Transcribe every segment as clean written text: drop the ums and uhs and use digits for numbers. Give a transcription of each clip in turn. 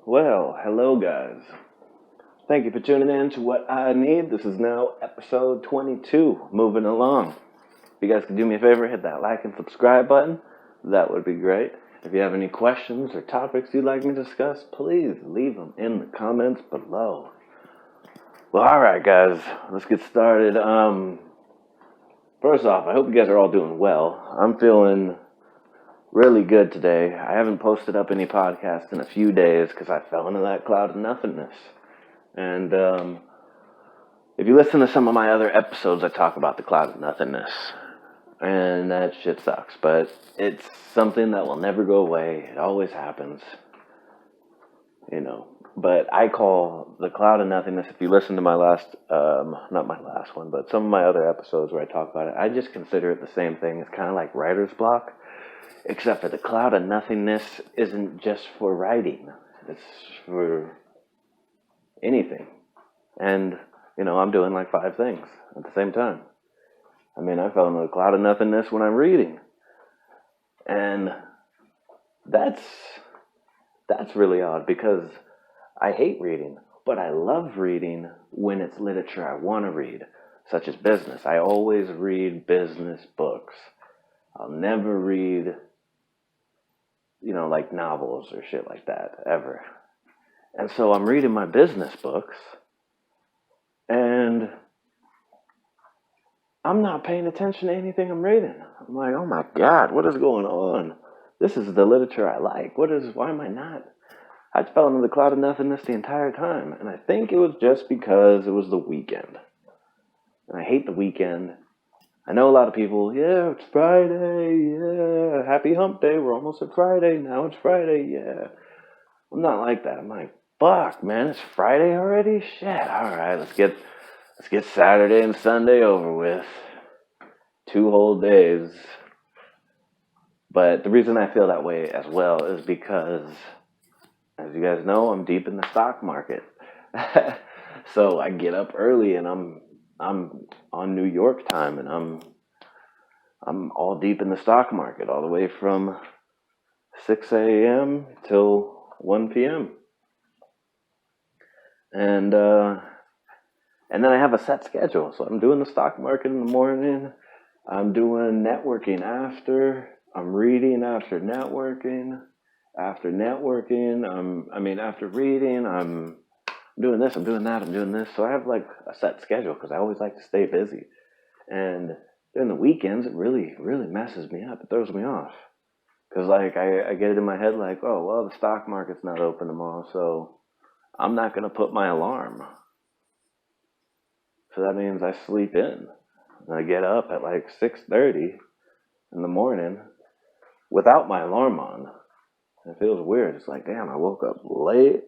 Well, hello guys. Thank you for tuning in to What I Need. This is now episode 22. Moving along. If you guys could do me a favor, hit that like and subscribe button. That would be great. If you have any questions or topics you'd like me to discuss, please leave them in the comments below. Well, alright guys, let's get started. First off, I hope you guys are all doing well. I'm feeling really good today. I haven't posted up any podcasts in a few days because I fell into that cloud of nothingness. And if you listen to some of my other episodes, I talk about the cloud of nothingness. And that shit sucks. But it's something that will never go away. It always happens. But I call the cloud of nothingness, if you listen to my last, not my last one, but some of my other episodes where I talk about it, I just consider it the same thing. It's kind of like writer's block. Except for the cloud of nothingness isn't just for writing. It's for anything. And, I'm doing like 5 things at the same time. I mean, I fell into the cloud of nothingness when I'm reading. And that's really odd because I hate reading, but I love reading when it's literature I want to read, such as business. I always read business books. I'll never read like novels or shit like that, ever. And so I'm reading my business books, and I'm not paying attention to anything I'm reading. I'm like, oh my God, what is going on? This is the literature I like. Why am I not? I fell into the cloud of nothingness the entire time, and I think it was just because it was the weekend. And I hate the weekend. I know a lot of people, yeah, it's Friday, yeah, happy hump day, we're almost at Friday, now it's Friday, yeah. I'm not like that. I'm like, fuck, man, it's Friday already? Shit, alright, let's get Saturday and Sunday over with. 2 whole days. But the reason I feel that way as well is because, as you guys know, I'm deep in the stock market. So I get up early and I'm on New York time, and I'm all deep in the stock market, all the way from 6 a.m. till 1 p.m. And then I have a set schedule. So I'm doing the stock market in the morning. I'm doing networking after. I'm reading after networking. After networking, after reading, I'm doing this, I'm doing that, I'm doing this. So I have like a set schedule because I always like to stay busy. And during the weekends, it really, really messes me up. It throws me off. Because I get it in my head like, oh, well, the stock market's not open tomorrow, so I'm not going to put my alarm. So that means I sleep in. And I get up at like 6:30 in the morning without my alarm on. And it feels weird. It's like, damn, I woke up late.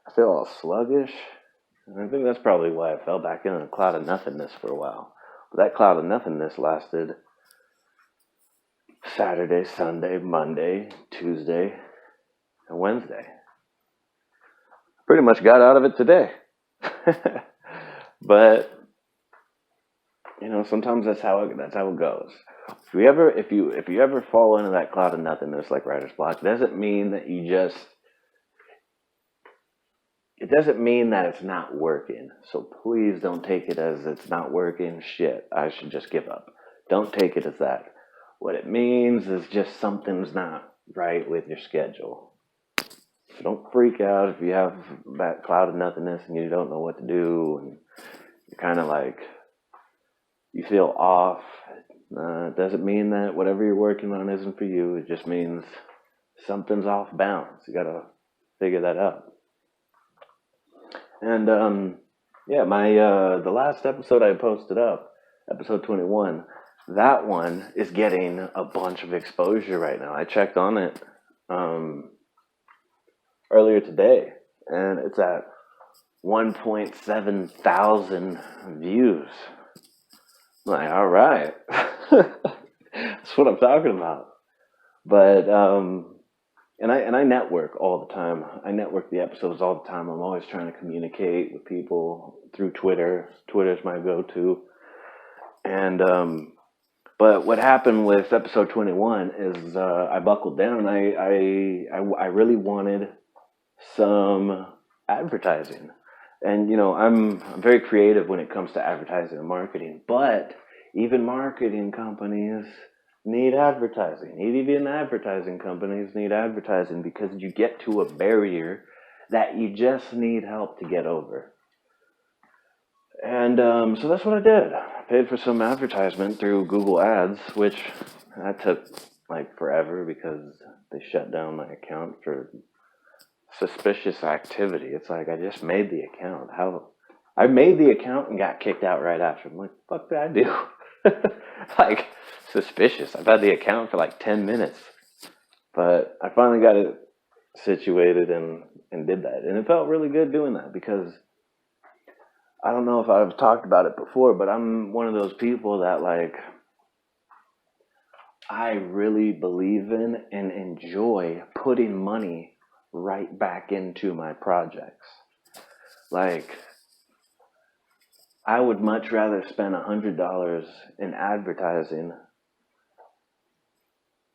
I feel all sluggish. And I think that's probably why I fell back into a cloud of nothingness for a while. But that cloud of nothingness lasted Saturday, Sunday, Monday, Tuesday, and Wednesday. Pretty much got out of it today. But sometimes that's how it goes. If you ever fall into that cloud of nothingness like writer's block, it doesn't mean that it's not working. So please don't take it as it's not working. Shit, I should just give up. Don't take it as that. What it means is just something's not right with your schedule. So don't freak out if you have that cloud of nothingness and you don't know what to do, and you're kind of like, you feel off. It doesn't mean that whatever you're working on isn't for you. It just means something's off balance. You gotta figure that out. And the last episode I posted up, episode 21, that one is getting a bunch of exposure right now. I checked on it earlier today, and it's at 1.7 thousand views. I'm like, all right. That's what I'm talking about. But and I network all the time. I network the episodes all the time. I'm always trying to communicate with people through Twitter. Twitter's my go-to. And but what happened with episode 21 is I buckled down. I really wanted some advertising. And I'm very creative when it comes to advertising and marketing, but even marketing companies need advertising. Even advertising companies need advertising because you get to a barrier that you just need help to get over. And so that's what I did. I paid for some advertisement through Google Ads, which that took like forever because they shut down my account for suspicious activity. It's like I just made the account. How I made the account and got kicked out right after. I'm like, fuck did I do? Like suspicious. I've had the account for like 10 minutes, but I finally got it situated and did that, and it felt really good doing that because I don't know if I've talked about it before, but I'm one of those people that like I really believe in and enjoy putting money right back into my projects. Like, I would much rather spend $100 in advertising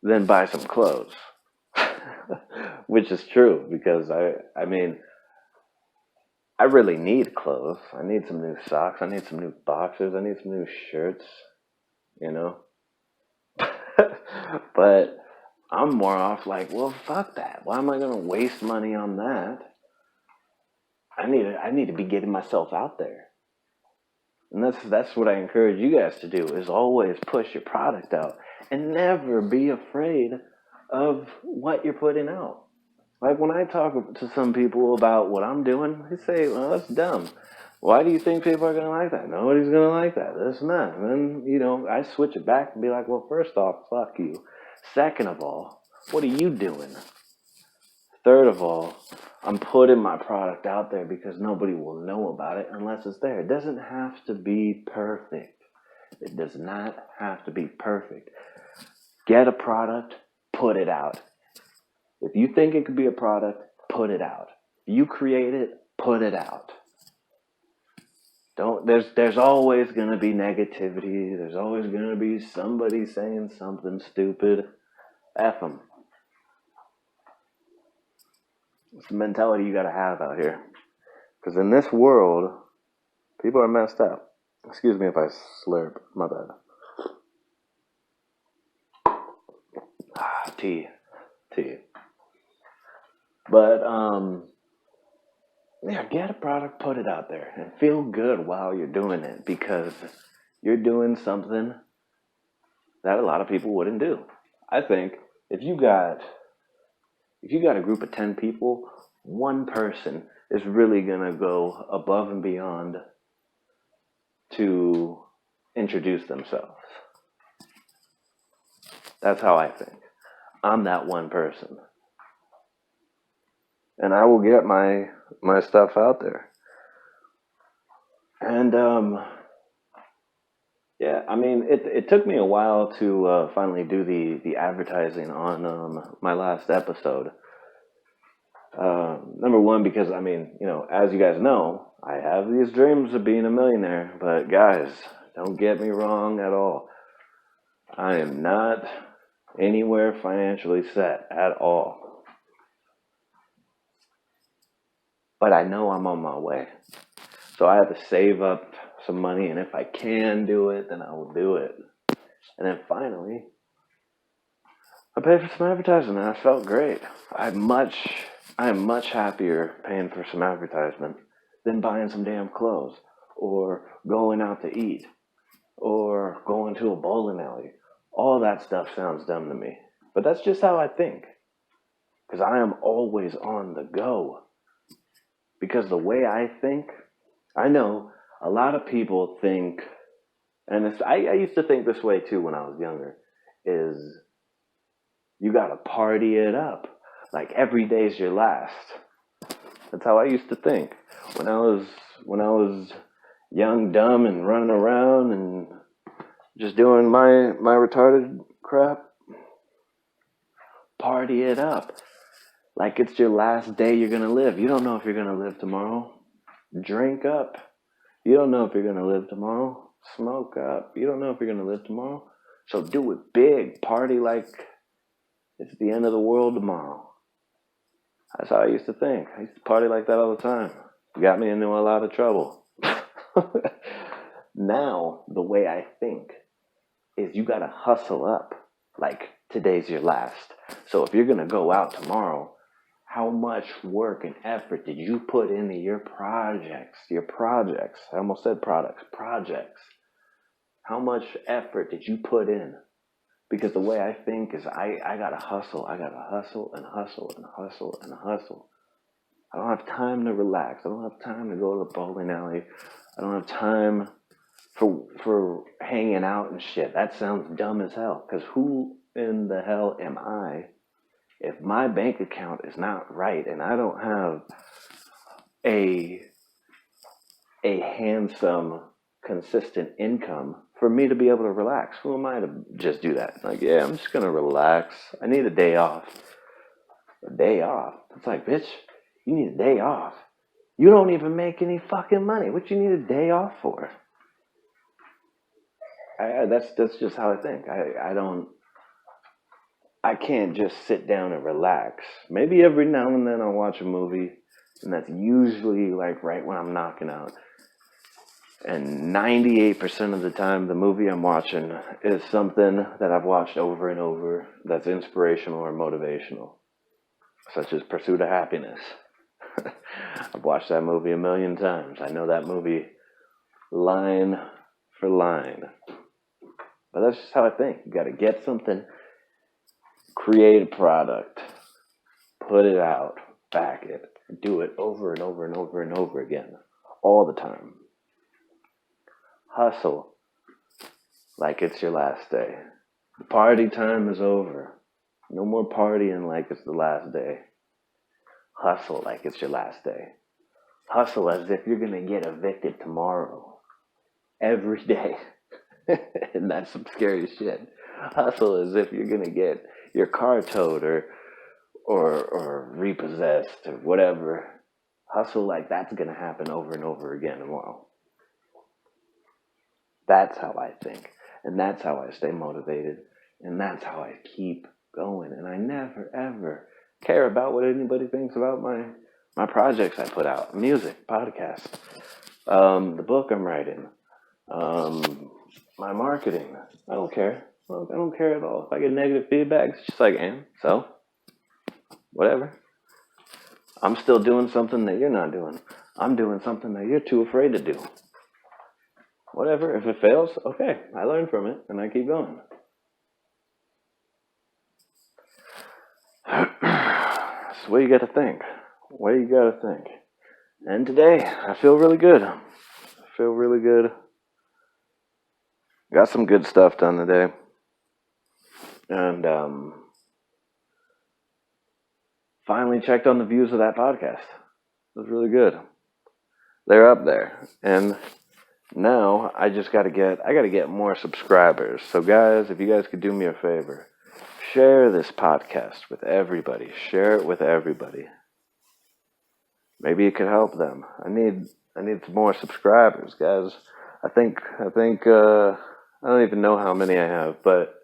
than buy some clothes, which is true because I mean, I really need clothes. I need some new socks. I need some new boxers. I need some new shirts, you know? But I'm more off like, well, fuck that. Why am I going to waste money on that? I need to be getting myself out there. And that's what I encourage you guys to do is always push your product out and never be afraid of what you're putting out. Like when I talk to some people about what I'm doing, they say, well, that's dumb. Why do you think people are going to like that? Nobody's going to like that. This and that. And then, I switch it back and be like, well, first off, fuck you. Second of all, what are you doing? Third of all, I'm putting my product out there because nobody will know about it unless it's there. It doesn't have to be perfect. It does not have to be perfect. Get a product, put it out. If you think it could be a product, put it out. If you create it, put it out. There's always going to be negativity. There's always going to be somebody saying something stupid. F them. It's the mentality you got to have out here. Because in this world, people are messed up. Excuse me if I slurp. My bad. Tea. But, yeah, get a product, put it out there, and feel good while you're doing it because you're doing something that a lot of people wouldn't do. I think if you got a group of 10 people, one person is really going to go above and beyond to introduce themselves. That's how I think. I'm that one person. And I will get my stuff out there. And yeah, I mean, it took me a while to finally do the advertising on my last episode. Number one, because I mean, as you guys know, I have these dreams of being a millionaire. But guys, don't get me wrong at all. I am not anywhere financially set at all. But I know I'm on my way. So I have to save up some money, and if I can do it, then I will do it. And then finally, I paid for some advertising, and I felt great. I am much happier paying for some advertisement than buying some damn clothes, or going out to eat, or going to a bowling alley. All that stuff sounds dumb to me. But that's just how I think. Because I am always on the go. Because the way I think, I know a lot of people think, and I used to think this way too when I was younger, is you gotta party it up. Like every day's your last. That's how I used to think. When I was young, dumb, and running around and just doing my retarded crap. Party it up. Like it's your last day you're going to live. You don't know if you're going to live tomorrow. Drink up. You don't know if you're going to live tomorrow. Smoke up. You don't know if you're going to live tomorrow. So do it big. Party like it's the end of the world tomorrow. That's how I used to think. I used to party like that all the time. Got me into a lot of trouble. Now, the way I think is you gotta hustle up. Like today's your last. So if you're gonna go out tomorrow, how much work and effort did you put into your projects? Your projects. I almost said products. Projects. How much effort did you put in? Because the way I think is I gotta hustle. I gotta hustle and hustle and hustle and hustle. I don't have time to relax. I don't have time to go to the bowling alley. I don't have time for hanging out and shit. That sounds dumb as hell. Because who in the hell am I if my bank account is not right and I don't have a handsome, consistent income for me to be able to relax? Who am I to just do that? Like, yeah, I'm just gonna relax. I need a day off. A day off? It's like, bitch, you need a day off. You don't even make any fucking money. What you need a day off for? That's just how I think. I can't just sit down and relax. Maybe every now and then I'll watch a movie, and that's usually like right when I'm knocking out. And 98% of the time, the movie I'm watching is something that I've watched over and over that's inspirational or motivational, such as Pursuit of Happiness. I've watched that movie a million times. I know that movie line for line. But that's just how I think. You got to get something, create a product, put it out, back it, do it over and over and over and over again, all the time. Hustle like it's your last day. The party time is over. No more partying like it's the last day. Hustle like it's your last day. Hustle as if you're going to get evicted tomorrow. Every day. And that's some scary shit. Hustle as if you're going to get your car towed or repossessed or whatever. Hustle like that's going to happen over and over again tomorrow. That's how I think. And that's how I stay motivated. And that's how I keep going. And I never, ever care about what anybody thinks about my projects I put out. Music, podcasts, the book I'm writing, my marketing. I don't care. I don't care at all. If I get negative feedback, it's just like, so? Whatever. I'm still doing something that you're not doing. I'm doing something that you're too afraid to do. Whatever. If it fails, okay. I learn from it and I keep going. That's the way you got to think. Way you got to think. And today, I feel really good. Got some good stuff done today. And finally checked on the views of that podcast. It was really good. They're up there. And now I just got to get more subscribers. So guys, if you guys could do me a favor, share this podcast with everybody. Share it with everybody. Maybe it could help them. I need some more subscribers, guys. I think I don't even know how many I have, but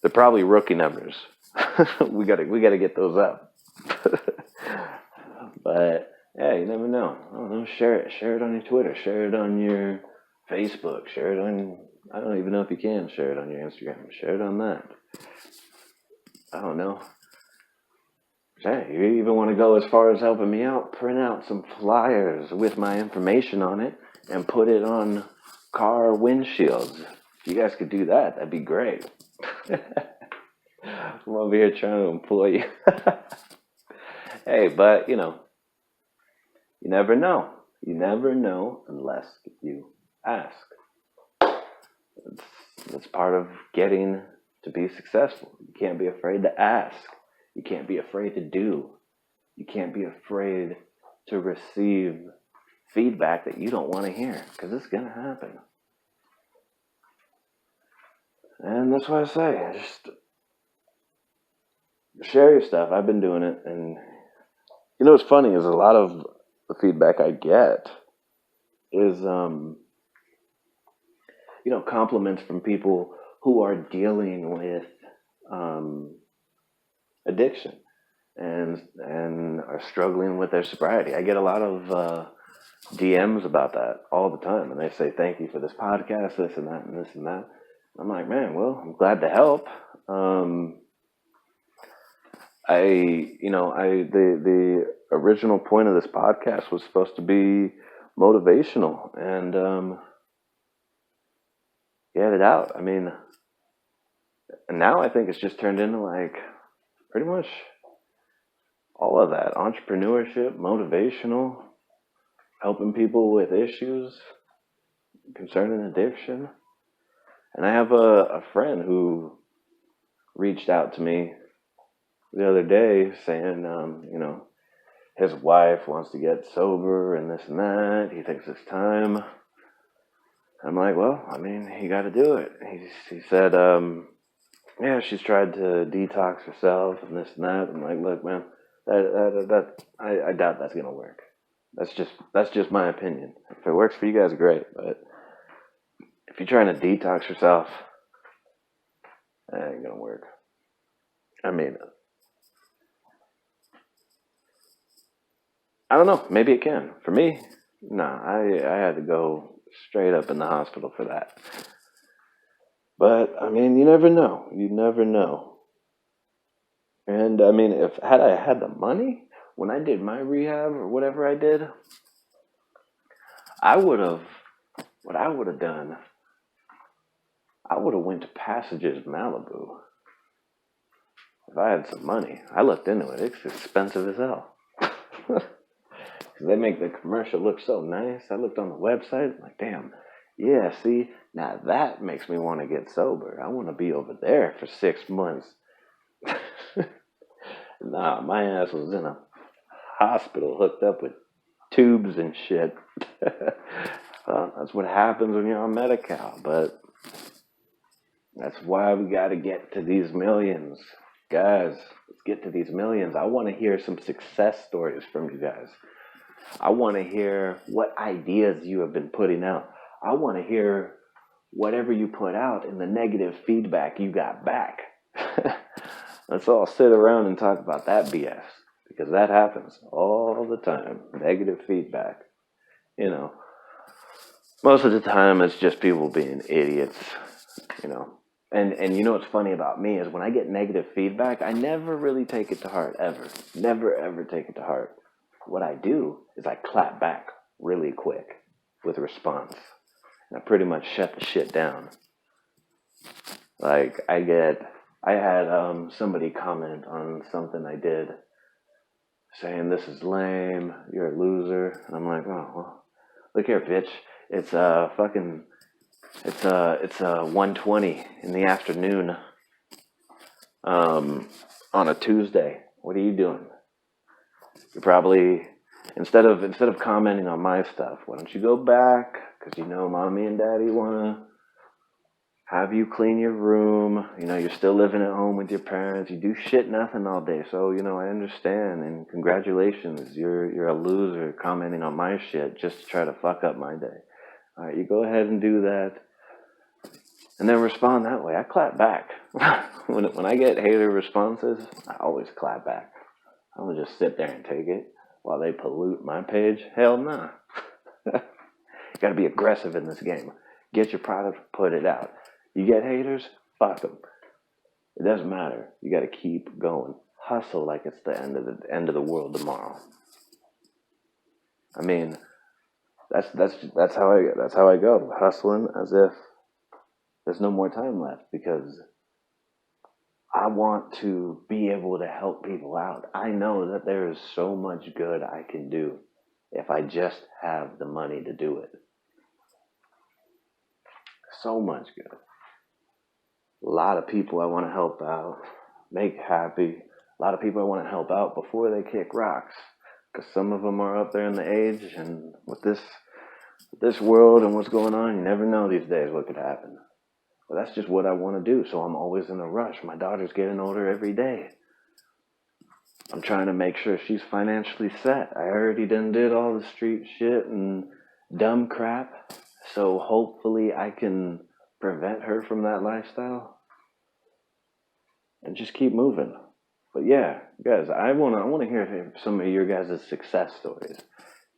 they're probably rookie numbers. we gotta get those up. But yeah, you never know. I don't know. Share it on your Twitter. Share it on your Facebook. Share it on. I don't even know if you can share it on your Instagram. Share it on that. I don't know. Hey, you even want to go as far as helping me out? Print out some flyers with my information on it and put it on car windshields. If you guys could do that, that'd be great. I'm over here trying to employ you. Hey, but you never know. You never know unless you ask. That's part of getting to be successful. You can't be afraid to ask. You can't be afraid to do. You can't be afraid to receive feedback that you don't want to hear, because it's going to happen. And that's what I say. Just share your stuff. I've been doing it. And what's funny is a lot of the feedback I get is, compliments from people who are dealing with addiction. and are struggling with their sobriety. I get a lot of DMs about that all the time, and they say thank you for this podcast, this and that, and this and that. I'm like, man, well, I'm glad to help. The original point of this podcast was supposed to be motivational, and get it out. I mean, and now I think it's just turned into like pretty much all of that: entrepreneurship, motivational, helping people with issues concerning addiction. And I have a friend who reached out to me the other day saying, his wife wants to get sober and this and that. He thinks it's time. I'm like, well, I mean, you got to do it. He said, yeah, she's tried to detox herself and this and that. I'm like, look, man, I doubt that's gonna work. That's just my opinion. If it works for you guys, great. But if you're trying to detox yourself, that ain't gonna work. I mean, I don't know. Maybe it can. For me, nah. I had to go straight up in the hospital for that. But I mean, you never know. You never know. And I mean, if had I had the money when I did my rehab or whatever I did, I would have. What I would have done, I would have went to Passages Malibu. If I had some money, I looked into it. It's expensive as hell. They make the commercial look so nice. I looked on the website. I'm like, damn. Yeah, see, now that makes me want to get sober. I want to be over there for 6 months. Nah, my ass was in a hospital hooked up with tubes and shit. Well, that's what happens when you're on Medi-Cal, but that's why we got to get to these millions. Guys, let's get to these millions. I want to hear some success stories from you guys. I want to hear what ideas you have been putting out. I want to hear whatever you put out and the negative feedback you got back. Let's all sit around and talk about that BS, because that happens all the time. Negative feedback. Most of the time it's just people being idiots, And you know what's funny about me is when I get negative feedback, I never really take it to heart, ever. Never, ever take it to heart. What I do is I clap back really quick with a response. And I pretty much shut the shit down. Like, I had somebody comment on something I did saying, this is lame, you're a loser. And I'm like, oh, well, look here, bitch. It's 1:20 in the afternoon on a Tuesday. What are you doing? You're probably, instead of commenting on my stuff, why don't you go back, because mommy and daddy want to have you clean your room. You're still living at home with your parents. You do shit nothing all day. So, I understand, and congratulations. You're a loser commenting on my shit just to try to fuck up my day. All right, you go ahead and do that. And then respond that way. I clap back. When I get hater responses, I always clap back. I don't just sit there and take it while they pollute my page. Hell nah. You got to be aggressive in this game. Get your product, put it out. You get haters, fuck them. It doesn't matter. You got to keep going. Hustle like it's the end of the world tomorrow. I mean, that's how I go, hustling as if there's no more time left, because I want to be able to help people out. I know that there is so much good I can do if I just have the money to do it. So much good. A lot of people I want to help out, make happy. A lot of people I want to help out before they kick rocks, because some of them are up there in the age, and with this world and what's going on, you never know these days what could happen. But that's just what I want to do, so I'm always in a rush. My daughter's getting older every day. I'm trying to make sure she's financially set. I already did all the street shit and dumb crap, so hopefully I can prevent her from that lifestyle and just keep moving. But yeah, guys, I wanna hear some of your guys' success stories.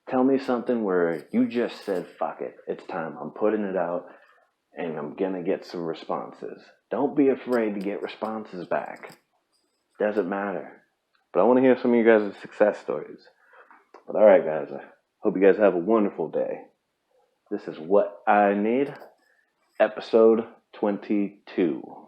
Tell me something where you just said, "Fuck it, it's time. I'm putting it out, and I'm gonna get some responses." Don't be afraid to get responses back. Doesn't matter. But I want to hear some of you guys' success stories. But all right, guys, I hope you guys have a wonderful day. This is What I Need, episode 22.